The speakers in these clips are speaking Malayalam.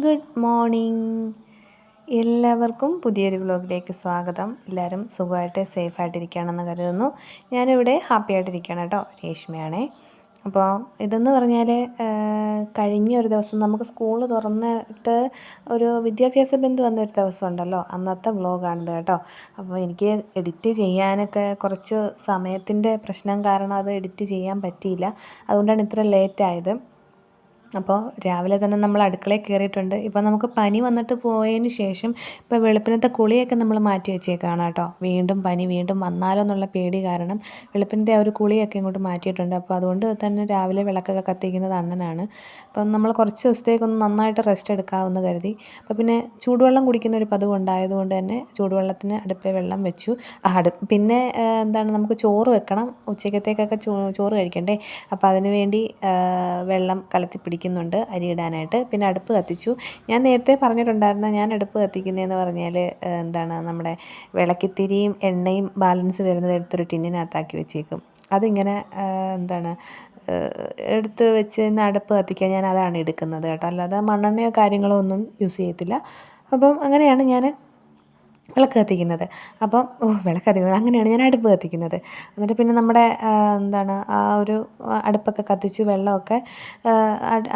Good morning. എല്ലാവർക്കും പുതിയൊരു വ്ലോഗിലേക്ക് സ്വാഗതം. എല്ലാവരും സുഖമായിട്ട് സേഫായിട്ടിരിക്കുകയാണെന്ന് കരുതുന്നു. ഞാനിവിടെ ഹാപ്പി ആയിട്ടിരിക്കുകയാണ് കേട്ടോ. രേഷ്മയാണേ. അപ്പോൾ ഇതെന്ന് പറഞ്ഞാൽ കഴിഞ്ഞ ഒരു ദിവസം നമുക്ക് സ്കൂൾ തുറന്നിട്ട് ഒരു വിദ്യാഭ്യാസ ബന്ധു വന്നൊരു ദിവസം ഉണ്ടല്ലോ, അന്നത്തെ വ്ലോഗാണിത് കേട്ടോ. അപ്പോൾ എനിക്ക് എഡിറ്റ് ചെയ്യാനൊക്കെ കുറച്ച് സമയത്തിൻ്റെ പ്രശ്നം കാരണം അത് എഡിറ്റ് ചെയ്യാൻ പറ്റിയില്ല. അതുകൊണ്ടാണ് ഇത്ര ലേറ്റായത്. അപ്പോൾ രാവിലെ തന്നെ നമ്മൾ അടുക്കളയിൽ കയറിയിട്ടുണ്ട്. ഇപ്പോൾ നമുക്ക് പനി വന്നിട്ട് പോയതിന് ശേഷം ഇപ്പോൾ വെളുപ്പിനത്തെ കുളിയൊക്കെ നമ്മൾ മാറ്റി വെച്ചേക്കാണ് കേട്ടോ. വീണ്ടും പനി വീണ്ടും വന്നാലോ എന്നുള്ള പേടി കാരണം വെളുപ്പിനത്തെ ആ ഒരു കുളിയൊക്കെ ഇങ്ങോട്ട് മാറ്റിയിട്ടുണ്ട്. അപ്പോൾ അതുകൊണ്ട് തന്നെ രാവിലെ വിളക്കൊക്കെ കത്തിക്കുന്നത് അണ്ണനാണ്. അപ്പം നമ്മൾ കുറച്ച് ദിവസത്തേക്കൊന്ന് നന്നായിട്ട് റെസ്റ്റ് എടുക്കാമെന്ന് കരുതി. അപ്പോൾ പിന്നെ ചൂടുവെള്ളം കുടിക്കുന്ന ഒരു പതിവ് ഉണ്ടായതുകൊണ്ട് തന്നെ ചൂടുവെള്ളത്തിന് അടുപ്പിൽ വെള്ളം വെച്ചു. പിന്നെ നമുക്ക് ചോറ് വെക്കണം, ഉച്ചക്കത്തേക്കൊക്കെ ചോറ് കഴിക്കണ്ടേ. അപ്പോൾ അതിന് വേണ്ടി വെള്ളം കലത്തി പിടിക്കുന്നുണ്ട് അരിയിടാനായിട്ട്. പിന്നെ അടുപ്പ് കത്തിച്ചു. ഞാൻ നേരത്തെ പറഞ്ഞിട്ടുണ്ടായിരുന്നു, ഞാൻ അടുപ്പ് കത്തിക്കുന്നതെന്ന് പറഞ്ഞാൽ നമ്മുടെ വിളക്കിത്തിരിയും എണ്ണയും ബാലൻസ് വരുന്നത് എടുത്തൊരു ടിന്നിനകത്താക്കി വെച്ചേക്കും. അതിങ്ങനെ എടുത്ത് വെച്ച് ഇന്ന് അടുപ്പ് കത്തിക്കാൻ ഞാൻ അതാണ് എടുക്കുന്നത് കേട്ടോ. അല്ലാതെ മണ്ണെണ്ണയോ കാര്യങ്ങളോ ഒന്നും യൂസ് ചെയ്യത്തില്ല. അപ്പം അങ്ങനെയാണ് ഞാൻ വിളക്ക് കത്തിക്കുന്നത്. അപ്പം വിളക്ക് കത്തിക്കുന്നത് അങ്ങനെയാണ് ഞാൻ അടുപ്പ് കത്തിക്കുന്നത്. എന്നിട്ട് പിന്നെ നമ്മുടെ ആ ഒരു അടുപ്പൊക്കെ കത്തിച്ചു, വെള്ളമൊക്കെ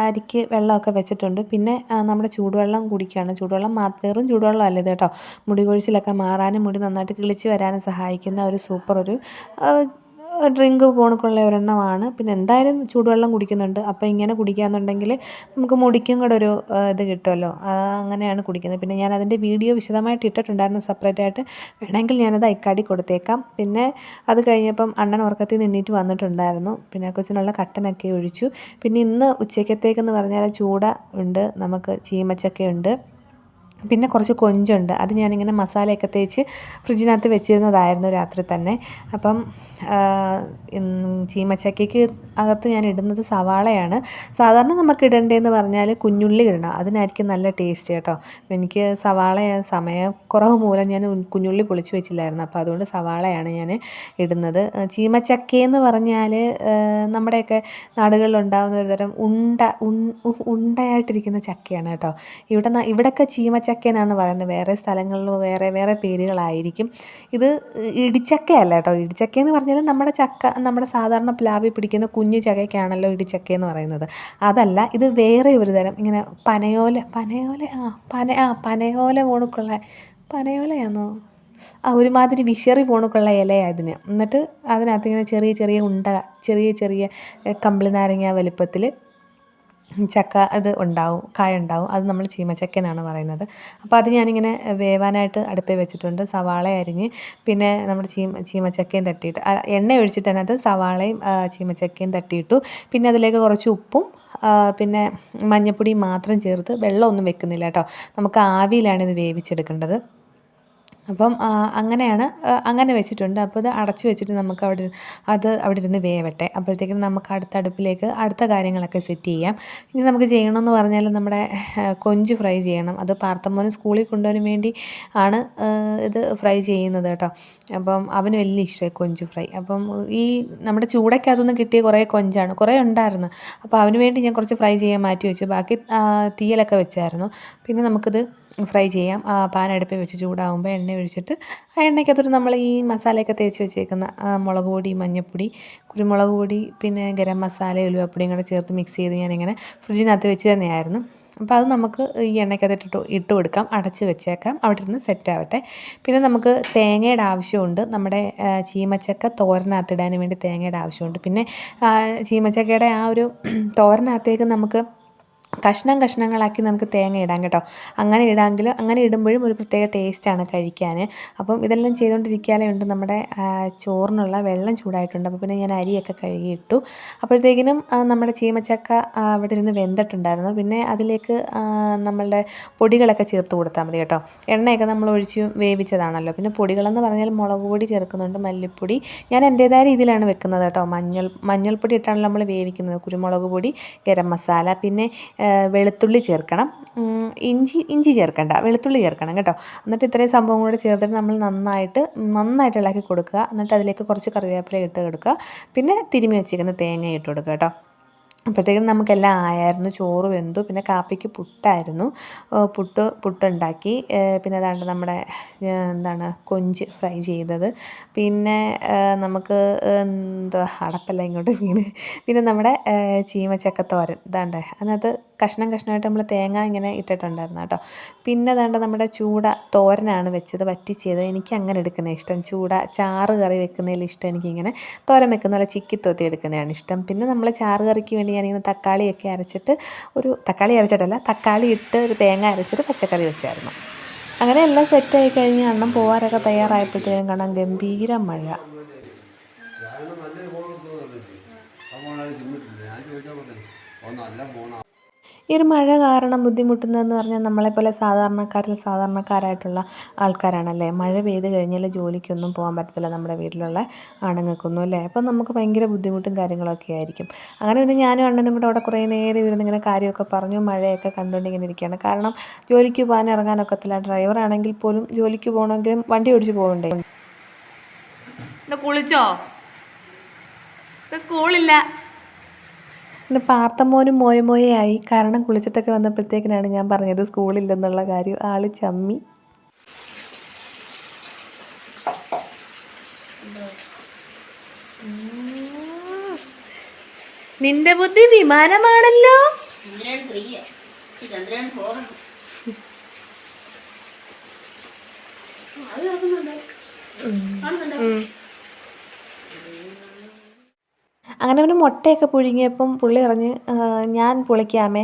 അരിക്ക് വെള്ളമൊക്കെ വെച്ചിട്ടുണ്ട്. പിന്നെ നമ്മുടെ ചൂടുവെള്ളം കുടിക്കുകയാണ്. ചൂടുവെള്ളം വെറും ചൂടുവെള്ളം അല്ല ഇത് കേട്ടോ. മുടി കൊഴിച്ചിലൊക്കെ മാറാനും മുടി നന്നായിട്ട് കിളിച്ച് വരാനും സഹായിക്കുന്ന ഒരു സൂപ്പർ ഒരു ഡ്രിങ്ക് പോണക്കുള്ള ഒരെണ്ണമാണ്. പിന്നെ എന്തായാലും ചൂടുവെള്ളം കുടിക്കുന്നുണ്ട്. അപ്പോൾ ഇങ്ങനെ കുടിക്കുകയെന്നുണ്ടെങ്കിൽ നമുക്ക് മുടിക്കും കൂടെ ഒരു ഇത് കിട്ടുമല്ലോ. അങ്ങനെയാണ് കുടിക്കുന്നത്. പിന്നെ ഞാൻ അതിൻ്റെ വീഡിയോ വിശദമായിട്ട് ഇട്ടിട്ടുണ്ടായിരുന്നു സെപ്പറേറ്റായിട്ട്. വേണമെങ്കിൽ ഞാനത് ഐക്കാർഡിൽ കൊടുത്തേക്കാം. പിന്നെ അത് കഴിഞ്ഞപ്പം അണ്ണൻ ഉറക്കത്തിൽ നിന്ന് എണീറ്റ് വന്നിട്ടുണ്ടായിരുന്നു. പിന്നെ കൊച്ചിനുള്ള കട്ടനൊക്കെ ഒഴിച്ചു. പിന്നെ ഇന്ന് ഉച്ചക്കത്തേക്കെന്ന് പറഞ്ഞാൽ ചൂട ഉണ്ട്, നമുക്ക് ചീമച്ചക്കയുണ്ട്, പിന്നെ കുറച്ച് കൊഞ്ചുണ്ട്. അത് ഞാനിങ്ങനെ മസാലയൊക്കെ തേച്ച് ഫ്രിഡ്ജിനകത്ത് വെച്ചിരുന്നതായിരുന്നു രാത്രി തന്നെ. അപ്പം ചീമച്ചക്കയ്ക്ക് അകത്ത് ഞാൻ ഇടുന്നത് സവാളയാണ്. സാധാരണ നമുക്ക് ഇടേണ്ടതെന്ന് പറഞ്ഞാൽ കുഞ്ഞുള്ളി ഇടണം, അതിനായിരിക്കും നല്ല ടേസ്റ്റ് കേട്ടോ. എനിക്ക് സമയക്കുറവ് മൂലം ഞാൻ കുഞ്ഞുള്ളി പൊളിച്ച് വെച്ചില്ലായിരുന്നു. അപ്പോൾ അതുകൊണ്ട് സവാളയാണ് ഞാൻ ഇടുന്നത്. ചീമച്ചക്കയെന്ന് പറഞ്ഞാൽ നമ്മുടെയൊക്കെ നാടുകളിലുണ്ടാകുന്ന ഒരു തരം ഉണ്ടയായിട്ടിരിക്കുന്ന ചക്കയാണ് കേട്ടോ. ഇവിടെയൊക്കെ ചീമച്ചക്ക എന്നാണ് പറയുന്നത്. വേറെ സ്ഥലങ്ങളിൽ വേറെ വേറെ പേരുകളായിരിക്കും. ഇത് ഇടിച്ചക്കയല്ല കേട്ടോ. ഇടിച്ചക്കയെന്ന് പറഞ്ഞാൽ നമ്മുടെ സാധാരണ പ്ലാവിൽ പിടിക്കുന്ന കുഞ്ഞു ചക്കയ്ക്കാണല്ലോ ഇടിച്ചക്കയെന്ന് പറയുന്നത്. അതല്ല, ഇത് വേറെ ഒരു തരം ഇങ്ങനെ പനയോല പോണക്കുള്ള പനയോലയാണോ ഒരുമാതിരി വിശറി പോണക്കുള്ള ഇലയാണ് ഇതിന്. എന്നിട്ട് അതിനകത്ത് ഇങ്ങനെ ചെറിയ ചെറിയ ചെറിയ കമ്പിളി നാരങ്ങ വലുപ്പത്തിൽ ചക്ക കായ ഉണ്ടാവും. അത് നമ്മൾ ചീമച്ചക്ക എന്നാണ് പറയുന്നത്. അപ്പോൾ അത് ഞാനിങ്ങനെ വേവാനായിട്ട് അടുപ്പിൽ വെച്ചിട്ടുണ്ട്. സവാള അരിഞ്ഞ് പിന്നെ നമ്മുടെ ചീമച്ചക്കയും തട്ടിയിട്ട് എണ്ണ ഒഴിച്ചിട്ട് അതിനകത്ത് സവാളയും ചീമച്ചക്കയും തട്ടിയിട്ടു. പിന്നെ അതിലേക്ക് കുറച്ച് ഉപ്പും പിന്നെ മഞ്ഞൾപ്പൊടിയും മാത്രം ചേർത്ത്, വെള്ളമൊന്നും വെക്കുന്നില്ല കേട്ടോ. നമുക്ക് ആവിയിലാണ് ഇത് വേവിച്ചെടുക്കേണ്ടത്. അപ്പം അങ്ങനെ വെച്ചിട്ടുണ്ട്. അപ്പോൾ ഇത് അടച്ച് വെച്ചിട്ട് നമുക്ക് അവിടെ ഇരുന്ന് വേവട്ടെ. അപ്പോഴത്തേക്കും നമുക്ക് അടുപ്പിലേക്ക് അടുത്ത കാര്യങ്ങളൊക്കെ സെറ്റ് ചെയ്യാം. ഇനി നമുക്ക് ചെയ്യണമെന്ന് പറഞ്ഞാൽ നമ്മുടെ കൊഞ്ച് ഫ്രൈ ചെയ്യണം. അത് പാർത്തമ്മോന് സ്കൂളിൽ കൊണ്ടുപോകാൻ വേണ്ടി ആണ് ഇത് ഫ്രൈ ചെയ്യുന്നത് കേട്ടോ. അപ്പം അവന് വലിയ ഇഷ്ടമായി കൊഞ്ച് ഫ്രൈ. അപ്പം ഈ നമ്മുടെ ചൂടയ്ക്കകത്തുനിന്ന് കിട്ടിയ കുറേ ഉണ്ടായിരുന്നു. അപ്പോൾ അവന് വേണ്ടി ഞാൻ കുറച്ച് ഫ്രൈ ചെയ്യാൻ മാറ്റി വെച്ചു. ബാക്കി തീയലൊക്കെ വെച്ചായിരുന്നു. പിന്നെ നമുക്കിത് ഫ്രൈ ചെയ്യാം. പാൻ അടുപ്പിൽ വെച്ച് ചൂടാകുമ്പോൾ എണ്ണ ഒഴിച്ചിട്ട് ആ എണ്ണയ്ക്കകത്തോട്ട് നമ്മൾ ഈ മസാലയൊക്കെ തേച്ച് വെച്ചേക്കുന്ന മുളക് പൊടി, മഞ്ഞൾപ്പൊടി, കുരുമുളക് പൊടി, പിന്നെ ഗരം മസാല, ഉലുവപ്പൊടിയും കൂടെ ചേർത്ത് മിക്സ് ചെയ്ത് ഞാനിങ്ങനെ ഫ്രിഡ്ജിനകത്ത് വെച്ച് തന്നെയായിരുന്നു. അപ്പോൾ അത് നമുക്ക് ഈ എണ്ണയ്ക്കകത്ത് ഇട്ട് കൊടുക്കാം, അടച്ച് വെച്ചേക്കാം, അവിടെ ഇരുന്ന് സെറ്റാവട്ടെ. പിന്നെ നമുക്ക് തേങ്ങയുടെ ആവശ്യമുണ്ട്. നമ്മുടെ ചീമച്ചക്ക തോരനകത്തിടാൻ വേണ്ടി തേങ്ങയുടെ ആവശ്യമുണ്ട്. പിന്നെ ചീമച്ചക്കയുടെ ആ ഒരു തോരനകത്തേക്ക് നമുക്ക് കഷ്ണങ്ങളാക്കി നമുക്ക് തേങ്ങ ഇടാം കേട്ടോ. അങ്ങനെ ഇടുമ്പോഴും ഒരു പ്രത്യേക ടേസ്റ്റാണ് കഴിക്കാൻ. അപ്പം ഇതെല്ലാം ചെയ്തുകൊണ്ടിരിക്കാതെ ഉണ്ട് നമ്മുടെ ചോറിനുള്ള വെള്ളം ചൂടായിട്ടുണ്ട്. അപ്പോൾ പിന്നെ ഞാൻ അരിയൊക്കെ കഴുകിയിട്ടു. അപ്പോഴത്തേക്കിനും നമ്മുടെ ചീമച്ചക്ക അവിടെ ഇരുന്ന് വെന്തിട്ടുണ്ടായിരുന്നു. പിന്നെ അതിലേക്ക് നമ്മളുടെ പൊടികളൊക്കെ ചേർത്ത് കൊടുത്താൽ മതി കേട്ടോ. എണ്ണയൊക്കെ നമ്മൾ ഒഴിച്ച് വേവിച്ചതാണല്ലോ. പിന്നെ പൊടികളെന്ന് പറഞ്ഞാൽ മുളക് പൊടി ചേർക്കുന്നുണ്ട്, മല്ലിപ്പൊടി. ഞാൻ എൻ്റേതായ രീതിയിലാണ് വെക്കുന്നത് കേട്ടോ. മഞ്ഞൾപ്പൊടി ഇട്ടാണല്ലോ നമ്മൾ വേവിക്കുന്നത്. കുരുമുളക് പൊടി, ഗരം മസാല, പിന്നെ വെളുത്തുള്ളി ചേർക്കണം. ഇഞ്ചി ചേർക്കണ്ട, വെളുത്തുള്ളി ചേർക്കണം കേട്ടോ. എന്നിട്ട് ഇത്രയും സംഭവം കൂടെ ചേർത്തിട്ട് നമ്മൾ നന്നായിട്ട് ഇളക്കി കൊടുക്കുക. എന്നിട്ട് അതിലേക്ക് കുറച്ച് കറിവേപ്പില ഇട്ട് കൊടുക്കുക. പിന്നെ തിരുമ്മി വെച്ചിരിക്കുന്ന തേങ്ങ ഇട്ട് കൊടുക്കുക കേട്ടോ. അപ്പോഴത്തേക്കും നമുക്കെല്ലാം ആയായിരുന്നു. ചോറ് വെന്തു. പിന്നെ കാപ്പിക്ക് പുട്ടായിരുന്നു. പുട്ടുണ്ടാക്കി. പിന്നെ അതാണ്ട് നമ്മുടെ എന്താണ് കൊഞ്ച് ഫ്രൈ ചെയ്തത്. പിന്നെ നമുക്ക് എന്തുവാ അടപ്പെല്ലാം ഇങ്ങോട്ട് വീണ്. പിന്നെ നമ്മുടെ ചീമച്ചക്കത്തോരൻ ഇതാണ്ട് അതിനകത്ത് കഷ്ണം കഷ്ണമായിട്ട് നമ്മൾ തേങ്ങ ഇങ്ങനെ ഇട്ടിട്ടുണ്ടായിരുന്നു കേട്ടോ. പിന്നെ അതാണ്ട് നമ്മുടെ ചൂട തോരനാണ് വെച്ചത്, വറ്റിച്ചത്. എനിക്ക് അങ്ങനെ എടുക്കുന്നത് ഇഷ്ടം. ചൂട ചാറ് കറി വെക്കുന്നതിൽ ഇഷ്ടം എനിക്കിങ്ങനെ തോരൻ വെക്കുന്ന പോലെ ചിക്കിത്തോത്തി എടുക്കുന്നതാണ് ഇഷ്ടം. പിന്നെ നമ്മൾ ചാറ് കറിക്ക് വേണ്ടി ഞാനിങ്ങനെ തക്കാളിയൊക്കെ അരച്ചിട്ട് തക്കാളി അരച്ചിട്ടല്ല, തക്കാളി ഇട്ട് ഒരു തേങ്ങ അരച്ചിട്ട് പച്ചക്കറി വെച്ചായിരുന്നു. അങ്ങനെ എല്ലാം സെറ്റായി കഴിഞ്ഞ് അണ്ണം പോകാനൊക്കെ തയ്യാറായപ്പോഴത്തേക്കും കാണാൻ ഗംഭീര മഴ. ഈ ഒരു മഴ കാരണം ബുദ്ധിമുട്ടുന്നതെന്ന് പറഞ്ഞാൽ നമ്മളെപ്പോലെ സാധാരണക്കാരായിട്ടുള്ള ആൾക്കാരാണല്ലേ. മഴ പെയ്ത് കഴിഞ്ഞാൽ ജോലിക്കൊന്നും പോകാൻ പറ്റത്തില്ല നമ്മുടെ വീട്ടിലുള്ള ആണുങ്ങൾക്കൊന്നും അല്ലേ. അപ്പം നമുക്ക് ഭയങ്കര ബുദ്ധിമുട്ടും കാര്യങ്ങളൊക്കെ ആയിരിക്കും. അങ്ങനെ പിന്നെ ഞാനും അണ്ണനും കൂടെ അവിടെ കുറേ നേരം ഇരുന്നിങ്ങനെ കാര്യമൊക്കെ പറഞ്ഞു മഴയൊക്കെ കണ്ടുകൊണ്ടിങ്ങനെ ഇരിക്കുകയാണ്. കാരണം ജോലിക്ക് പോകാൻ ഇറങ്ങാനൊക്കത്തില്ല. ഡ്രൈവറാണെങ്കിൽ പോലും ജോലിക്ക് പോകണമെങ്കിലും വണ്ടി ഓടിച്ച് പോകണ്ടേ. കുളിച്ചോ? സ്കൂളില്ല. പിന്നെ പാർത്തമോനും മോയയായി. കാരണം കുളിച്ചിട്ടൊക്കെ വന്നപ്പോഴത്തേക്കിനാണ് ഞാൻ പറഞ്ഞത് സ്കൂളില്ലെന്നുള്ള കാര്യം. ആൾ ചമ്മി. നിന്റെ ബുദ്ധി വിമാനമാണല്ലോ. അങ്ങനെ പിന്നെ മുട്ടയൊക്കെ പുഴുങ്ങിയപ്പം പുള്ളി പറഞ്ഞ് ഞാൻ പൊളിക്കാമേ,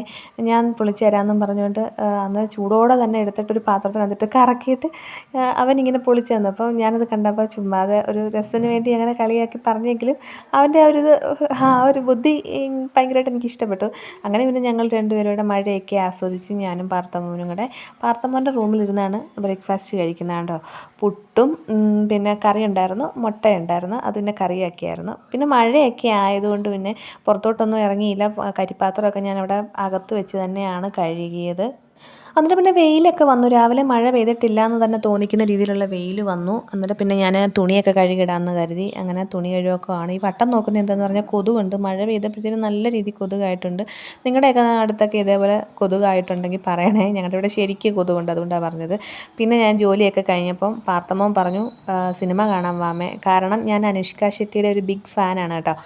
ഞാൻ പൊളിച്ച് തരാമെന്നും പറഞ്ഞുകൊണ്ട് അന്നേരം ചൂടോടെ തന്നെ എടുത്തിട്ടൊരു പാത്രത്തിനകത്തിട്ട് കറക്കിയിട്ട് അവനിങ്ങനെ പൊളിച്ച് തന്നു. അപ്പം ഞാനത് കണ്ടപ്പോൾ ചുമ്മാതെ ഒരു രസത്തിന് വേണ്ടി അങ്ങനെ കളിയാക്കി പറഞ്ഞെങ്കിലും അവൻ്റെ ആ ഒരു ബുദ്ധി ഭയങ്കരമായിട്ട് എനിക്ക് ഇഷ്ടപ്പെട്ടു. അങ്ങനെ പിന്നെ ഞങ്ങൾ രണ്ടുപേരുടെ മഴയൊക്കെ ആസ്വദിച്ചു. ഞാനും പാർത്തമോനും കൂടെ. പാർത്തമോൻ്റെ റൂമിലിരുന്നാണ് ബ്രേക്ക്ഫാസ്റ്റ് കഴിക്കുന്നത് കേട്ടോ. പുട്ടും പിന്നെ കറി ഉണ്ടായിരുന്നു, മുട്ടയുണ്ടായിരുന്നു, അത് പിന്നെ കറിയാക്കിയായിരുന്നു. പിന്നെ മഴയൊക്കെ ആയതുകൊണ്ട് പിന്നെ പുറത്തോട്ടൊന്നും ഇറങ്ങിയില്ല. കരിപ്പാത്രമൊക്കെ ഞാനവിടെ അകത്ത് വെച്ച് തന്നെയാണ് കഴുകിയത്. എന്നിട്ട് പിന്നെ വെയിലൊക്കെ വന്നു. രാവിലെ മഴ പെയ്തിട്ടില്ല എന്ന് തന്നെ തോന്നിക്കുന്ന രീതിയിലുള്ള വെയിൽ വന്നു. എന്നിട്ട് പിന്നെ ഞാൻ തുണിയൊക്കെ കഴുകിടാമെന്ന് കരുതി അങ്ങനെ തുണി കഴുകുകയാണ്. ഈ വട്ടം നോക്കുന്നത് എന്താണെന്ന് പറഞ്ഞാൽ കൊതുകുണ്ട്. മഴ പെയ്തപ്പോഴത്തേനും നല്ല രീതിയിൽ കൊതുകായിട്ടുണ്ട്. നിങ്ങളുടെയൊക്കെ അടുത്തൊക്കെ ഇതേപോലെ കൊതുകായിട്ടുണ്ടെങ്കിൽ പറയണേ. ഞങ്ങളുടെ ഇവിടെ ശരിക്കും കൊതുകുണ്ട്, അതുകൊണ്ടാണ് പറഞ്ഞത്. പിന്നെ ഞാൻ ജോലിയൊക്കെ കഴിഞ്ഞപ്പം പാർത്തമ്മൻ പറഞ്ഞു സിനിമ കാണാൻ വാമേ. കാരണം ഞാൻ അനുഷ്ക ഷെട്ടിയുടെ ഒരു ബിഗ് ഫാനാണ് കേട്ടോ.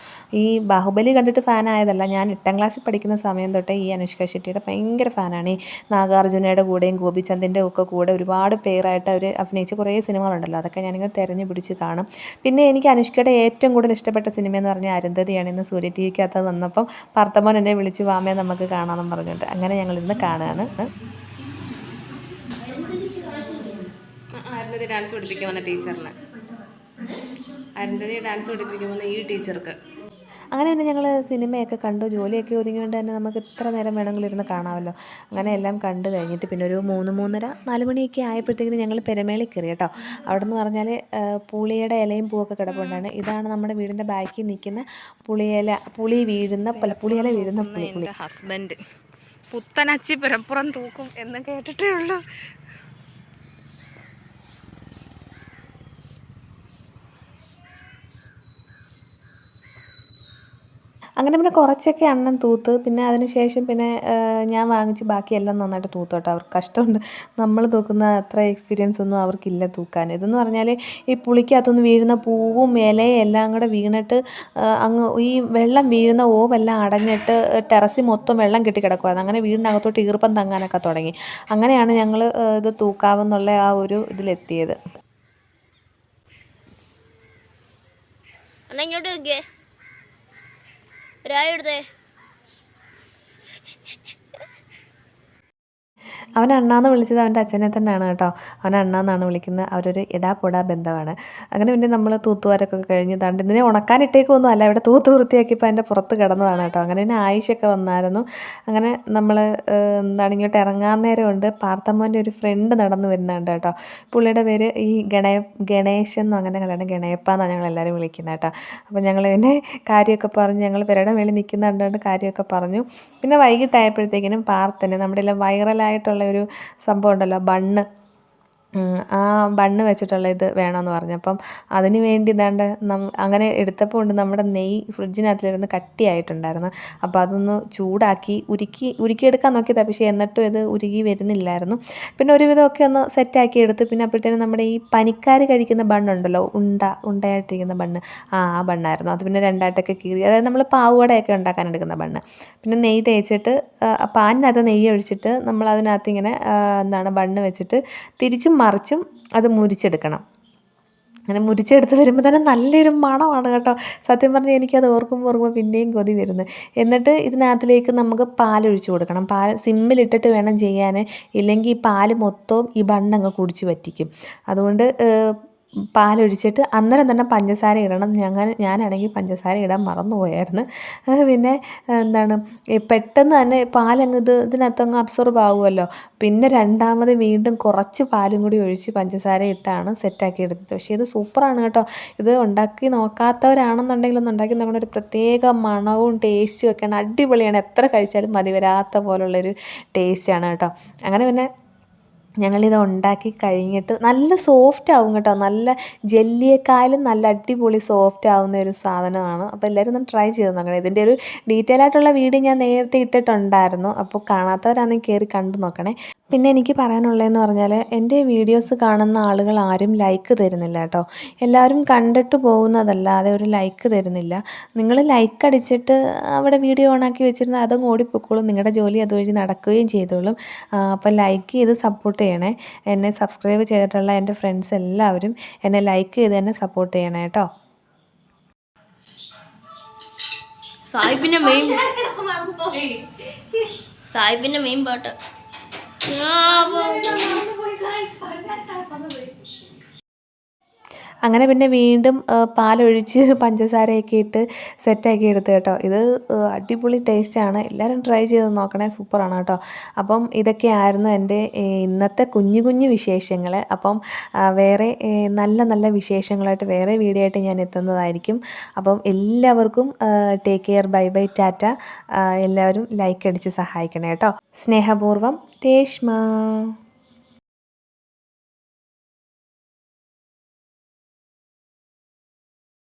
ഈ ബാഹുബലി കണ്ടിട്ട് ഫാനായതല്ല, ഞാൻ 8ാം ക്ലാസ്സിൽ പഠിക്കുന്ന സമയം തൊട്ടേ ഈ അനുഷ്ക ഷെട്ടിയുടെ ഭയങ്കര ഫാനാണ്. ഈ നാഗാർജുനയുടെ കൂടെയും ഗോപിചന്ദിൻ്റെ ഒക്കെ കൂടെ ഒരുപാട് പേരായിട്ട് അവർ അഭിനയിച്ച കുറേ സിനിമകളുണ്ടല്ലോ, അതൊക്കെ ഞാനിങ്ങനെ തിരഞ്ഞു പിടിച്ച് കാണും. പിന്നെ എനിക്ക് അനുഷ്കയുടെ ഏറ്റവും കൂടുതൽ ഇഷ്ടപ്പെട്ട സിനിമയെന്ന് പറഞ്ഞാൽ അരുന്ധതിയാണ്. ഇന്ന് സൂര്യ ടി വിക്കകത്ത് വന്നപ്പം പാർത്തമോൻ എന്നെ വിളിച്ച് വാമേ നമുക്ക് കാണാമെന്ന് പറഞ്ഞിട്ട് അങ്ങനെ ഞങ്ങളിന്ന് കാണുകയാണ്. അരുന്ധതി ഡാൻസ് പഠിപ്പിക്കുമെന്ന ടീച്ചറിന്, അരുന്ധതി ഡാൻസ് പഠിപ്പിക്കുമെന്ന് ഈ ടീച്ചർക്ക്. അങ്ങനെ പിന്നെ ഞങ്ങൾ സിനിമയൊക്കെ കണ്ടു. ജോലിയൊക്കെ ഒതുങ്ങിക്കൊണ്ട് തന്നെ നമുക്ക് എത്ര നേരം വേണമെങ്കിലും ഇരുന്ന് കാണാമല്ലോ. അങ്ങനെ എല്ലാം കണ്ടു കഴിഞ്ഞിട്ട് പിന്നെ ഒരു 3-3:30 4 മണിയൊക്കെ ആയപ്പോഴത്തേക്കിനും ഞങ്ങൾ പെരമേളിൽ കയറി കേട്ടോ. അവിടെ നിന്ന് പറഞ്ഞാൽ പുളിയുടെ ഇലയും പൂവൊക്കെ കിടപ്പുണ്ടാണ്. ഇതാണ് നമ്മുടെ വീടിൻ്റെ ബാക്കിൽ നിൽക്കുന്ന പുളിയില വീഴുന്ന പുളി. ഹസ്ബൻഡ് പുത്തനച്ചി പുരപ്പുറം തൂക്കും എന്ന് കേട്ടിട്ടേ ഉള്ളൂ. അങ്ങനെ പിന്നെ കുറച്ചൊക്കെ അണ്ണൻ തൂത്ത്. പിന്നെ അതിന് ശേഷം പിന്നെ ഞാൻ വാങ്ങിച്ച് ബാക്കിയെല്ലാം നന്നായിട്ട് തൂത്തു കേട്ടോ. അവർക്ക് കഷ്ടമുണ്ട്. നമ്മൾ തൂക്കുന്ന അത്ര എക്സ്പീരിയൻസ് ഒന്നും അവർക്കില്ല തൂക്കാൻ. ഇതെന്ന് പറഞ്ഞാൽ ഈ പുളിക്കകത്തുനിന്ന് വീഴുന്ന പൂവും ഇലയും എല്ലാം കൂടെ വീണിട്ട് അങ്ങ് ഈ വെള്ളം വീഴുന്ന ഓവെല്ലാം അടഞ്ഞിട്ട് ടെറസിൽ മൊത്തം വെള്ളം കെട്ടിക്കിടക്കുമായിരുന്നു. അങ്ങനെ വീടിനകത്തോട്ട് ഈർപ്പം തങ്ങാനൊക്കെ തുടങ്ങി. അങ്ങനെയാണ് ഞങ്ങൾ ഇത് തൂക്കാമെന്നുള്ള ആ ഒരു ഇതിലെത്തിയത്. അവൻ അണ്ണാന്ന് വിളിച്ചത് അവൻ്റെ അച്ഛനെ തന്നെയാണ് കേട്ടോ. അവൻ അണ്ണാന്നാണ് വിളിക്കുന്നത്. അവരൊരു എടാ ബന്ധമാണ്. അങ്ങനെ പിന്നെ നമ്മൾ തൂത്തുവാരൊക്കെ കഴിഞ്ഞ് താണ്ട് ഇതിനെ ഉണക്കാനിട്ടേക്കൊന്നും അല്ല, ഇവിടെ തൂത്ത് വൃത്തിയാക്കിയപ്പോൾ അതിൻ്റെ പുറത്ത് കിടന്നതാണ് കേട്ടോ. അങ്ങനെ പിന്നെ ആയിഷൊക്കെ വന്നായിരുന്നു. അങ്ങനെ നമ്മൾ എന്താണ് ഇങ്ങോട്ട് ഇറങ്ങാൻ നേരമുണ്ട്. പാർത്തമ്മൻ്റെ ഒരു ഫ്രണ്ട് നടന്നു വരുന്നുണ്ട് കേട്ടോ. പുള്ളിയുടെ പേര് ഈ ഗണേശൻ എന്നോ അങ്ങനെ കണ്ടാണ്, ഗണേപ്പ എന്നാണ് ഞങ്ങളെല്ലാവരും വിളിക്കുന്നത് കേട്ടോ. അപ്പം ഞങ്ങൾ പിന്നെ കാര്യമൊക്കെ പറഞ്ഞ് ഞങ്ങൾ പെരയുടെ മേളിൽ നിൽക്കുന്നുണ്ട് കാര്യമൊക്കെ പറഞ്ഞു. പിന്നെ വൈകിട്ടായപ്പോഴത്തേക്കിനും പാർത്തന് നമ്മുടെ എല്ലാം വൈറലായിട്ടുള്ള ഒരു സംഭവം ഉണ്ടല്ലോ, ബണ്ണ്. ആ ബണ്ണ് വെച്ചിട്ടുള്ള ഇത് വേണമെന്ന് പറഞ്ഞു. അപ്പം അതിന് വേണ്ടി ഇതാണ്ട് അങ്ങനെ എടുത്തപ്പോൾ ഉണ്ട് നമ്മുടെ നെയ്യ് ഫ്രിഡ്ജിനകത്തിലിരുന്ന് കട്ടിയായിട്ടുണ്ടായിരുന്നു. അപ്പോൾ അതൊന്ന് ചൂടാക്കി ഉരുക്കിയെടുക്കാൻ നോക്കിയതാണ്, പക്ഷേ എന്നിട്ടും ഇത് ഉരുകി വരുന്നില്ലായിരുന്നു. പിന്നെ ഒരുവിധമൊക്കെ ഒന്ന് സെറ്റാക്കി എടുത്തു. പിന്നെ അപ്പോഴത്തേനും നമ്മുടെ ഈ പനിക്കാർ കഴിക്കുന്ന ബണ്ണുണ്ടല്ലോ, ഉണ്ടയായിട്ടിരിക്കുന്ന ബണ്ണ്, ആ ബണ്ണായിരുന്നു. അത് പിന്നെ രണ്ടായിട്ടൊക്കെ കീറി, അതായത് നമ്മൾ പാവുവടയൊക്കെ ഉണ്ടാക്കാൻ എടുക്കുന്ന ബണ്ണ്. പിന്നെ നെയ്യ് തേച്ചിട്ട് പാനിനകത്ത് നെയ്യ് ഒഴിച്ചിട്ട് നമ്മൾ അതിനകത്ത് ഇങ്ങനെ ബണ്ണ് വെച്ചിട്ട് തിരിച്ചും മറിച്ചും അത് മുരിച്ചെടുക്കണം. അങ്ങനെ മുരിച്ചെടുത്ത് വരുമ്പോൾ തന്നെ നല്ലൊരു മണമാണ് കേട്ടോ. സത്യം പറഞ്ഞാൽ എനിക്കത് ഓർക്കുമ്പോൾ പിന്നെയും കൊതി വരുന്നത്. എന്നിട്ട് ഇതിനകത്തിലേക്ക് നമുക്ക് പാലൊഴിച്ച് കൊടുക്കണം. പാൽ സിമ്മിലിട്ടിട്ട് വേണം ചെയ്യാൻ, ഇല്ലെങ്കിൽ ഈ പാല് മൊത്തവും ഈ ബണ്ണങ്ങ് കുടിച്ച് പറ്റിക്കും. അതുകൊണ്ട് പാലൊഴിച്ചിട്ട് അന്നേരം തന്നെ പഞ്ചസാര ഇടണം. ഞാനാണെങ്കിൽ പഞ്ചസാര ഇടാൻ മറന്നു പോയായിരുന്നു. പിന്നെ പെട്ടെന്ന് തന്നെ പാലങ്ങ് ഇതിനകത്തങ്ങ് അബ്സോർബ് ആവുമല്ലോ. പിന്നെ രണ്ടാമത് വീണ്ടും കുറച്ച് പാലും കൂടി ഒഴിച്ച് പഞ്ചസാര ഇട്ടാണ് സെറ്റാക്കി എടുത്തത്. പക്ഷേ ഇത് സൂപ്പറാണ് കേട്ടോ. ഇത് ഉണ്ടാക്കി നോക്കാത്തവരാണെന്നുണ്ടെങ്കിൽ ഒന്ന് ഉണ്ടാക്കി നോക്കണം. ഒരു പ്രത്യേക മണവും ടേസ്റ്റും ഒക്കെയാണ്, അടിപൊളിയാണ്. എത്ര കഴിച്ചാലും മതി വരാത്ത പോലുള്ളൊരു ടേസ്റ്റാണ് കേട്ടോ. അങ്ങനെ പിന്നെ ഞങ്ങളിത് ഉണ്ടാക്കി കഴിഞ്ഞിട്ട് നല്ല സോഫ്റ്റ് ആവും കേട്ടോ. നല്ല ജെല്ലിയേക്കാളും നല്ല അടിപൊളി സോഫ്റ്റ് ആവുന്ന ഒരു സാധനമാണ്. അപ്പോൾ എല്ലാവരും ഒന്ന് ട്രൈ ചെയ്ത് നോക്കണം. ഇതിൻ്റെ ഒരു ഡീറ്റെയിൽ ആയിട്ടുള്ള വീഡിയോ ഞാൻ നേരത്തെ ഇട്ടിട്ടുണ്ടായിരുന്നു. അപ്പോൾ കാണാത്തവരാണെങ്കിൽ കയറി കണ്ടു നോക്കണേ. പിന്നെ എനിക്ക് പറയാനുള്ളതെന്ന് പറഞ്ഞാൽ, എൻ്റെ വീഡിയോസ് കാണുന്ന ആളുകൾ ആരും ലൈക്ക് തരുന്നില്ല കേട്ടോ. എല്ലാവരും കണ്ടിട്ട് പോകുന്നതല്ലാതെ ഒരു ലൈക്ക് തരുന്നില്ല. നിങ്ങൾ ലൈക്ക് അടിച്ചിട്ട് അവിടെ വീഡിയോ ഓണാക്കി വെച്ചിരുന്നാൽ അതങ്ങ് ഓടിപ്പോയിക്കോളും. നിങ്ങളുടെ ജോലി അതുവഴി നടക്കുകയും ചെയ്തോളും. അപ്പോൾ ലൈക്ക് ചെയ്ത് സപ്പോർട്ട് ചെയ്യണേ. എന്നെ സബ്സ്ക്രൈബ് ചെയ്തിട്ടുള്ള എൻ്റെ ഫ്രണ്ട്സ് എല്ലാവരും എന്നെ ലൈക്ക് ചെയ്ത് തന്നെ സപ്പോർട്ട് ചെയ്യണേ കേട്ടോ. സായിപ്പിന്റെ മെയിൻ പാട്ട്. അങ്ങനെ പിന്നെ വീണ്ടും പാലൊഴിച്ച് പഞ്ചസാരയൊക്കെ ഇട്ട് സെറ്റാക്കി എടുത്ത് കേട്ടോ. ഇത് അടിപൊളി ടേസ്റ്റാണ്. എല്ലാവരും ട്രൈ ചെയ്ത് നോക്കണേ, സൂപ്പറാണ് കേട്ടോ. അപ്പം ഇതൊക്കെയായിരുന്നു എൻ്റെ ഇന്നത്തെ കുഞ്ഞു കുഞ്ഞു വിശേഷങ്ങൾ. അപ്പം വേറെ നല്ല നല്ല വിശേഷങ്ങളായിട്ട് വേറെ വീഡിയോ ആയിട്ട് ഞാൻ എത്തുന്നതായിരിക്കും. അപ്പം എല്ലാവർക്കും take care, bye bye, Tata. എല്ലാവരും ലൈക്ക് അടിച്ച് സഹായിക്കണേ കേട്ടോ. സ്നേഹപൂർവ്വം, രേഷ്മ.